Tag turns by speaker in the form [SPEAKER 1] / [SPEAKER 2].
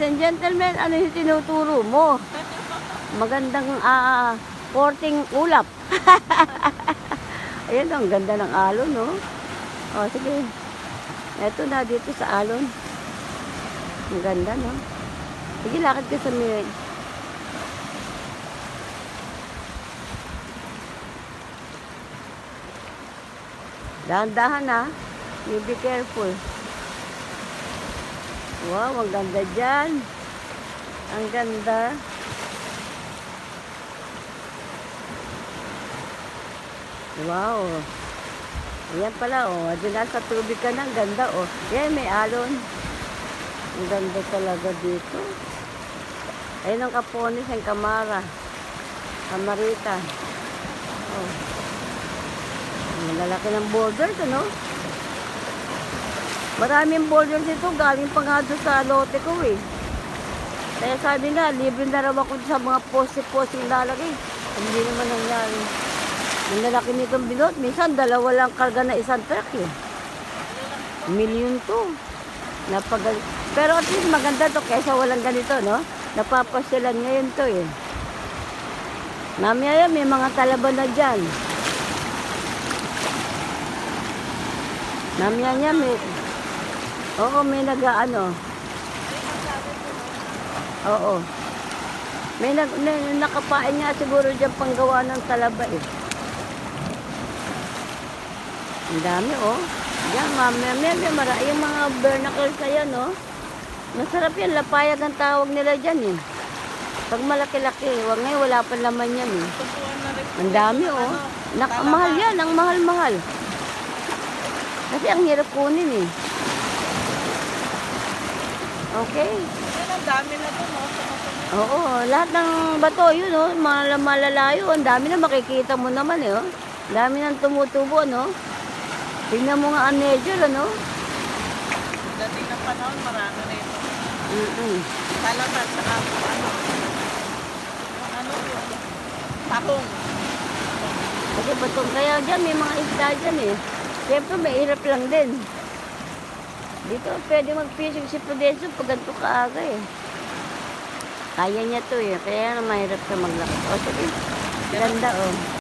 [SPEAKER 1] and gentlemen, ano yung tinuturo mo? Magandang porting ulap. Ayan, ang ganda ng alon, no? O, sige. Eto na, dito sa alon. Ang ganda, no? Sige, lakad ka sa mirage. Dahan-dahan, ha? You be careful. Wow, ang ganda dyan. Ang ganda. Wow. Ayan pala, oh. Doon nasa tubig ka na. Ang ganda, oh. Yan, may alon. Ang ganda talaga dito. Ayun ang Capones, ang Camarita. Oh. Ang lalaki ng boulders, ano? Maraming boulders ito. Galing pa nga doon sa lote ko, eh. Kaya sabi na, libre na raw ako sa mga poste-poste yung lalagay. Hindi naman nangyari. Ang lalaki nitong binot, minsan dalawa lang karga na isang truck, eh. Milyon to. Napagal. Pero at least maganda to kaysa walang ganito, no? Napapasyalan ngayon to, eh. Mamaya may mga talaban na dyan. Mamaya niya may... Oo, may nag-ano. Oo. May nakapain nga siguro dyan panggawa ng talaba, eh. Ang dami, oh. Yan, mamaya yung mga bernacles na yan, oh. Masarap yan, lapayag ang tawag nila dyan, eh. Pag malaki-laki, ngayon wala pa laman yan, eh. Ang dami, oh. Mahal yan, ang mahal-mahal. Kasi ang hirap kunin, eh. Okay.
[SPEAKER 2] Ang dami na to, no?
[SPEAKER 1] Oo, lahat ng bato, yun, oh. Malalayo, ang dami na makikita mo naman, eh, oh. Ang dami nang tumutubo, no? Tingnan mo nga ang nature, ano?
[SPEAKER 2] Dating ng panahon, marami na ito. Talaman, saka tahong.
[SPEAKER 1] Kasi batong kaya dyan, may mga isda dyan, eh. Siyempre, may hirap lang din. Dito, pwede mag-fishing si Prudencio pag ganito kaaga, eh. Kaya niya to, eh. Kaya mahirap siya maglakad. O, sige. Ganda, oh.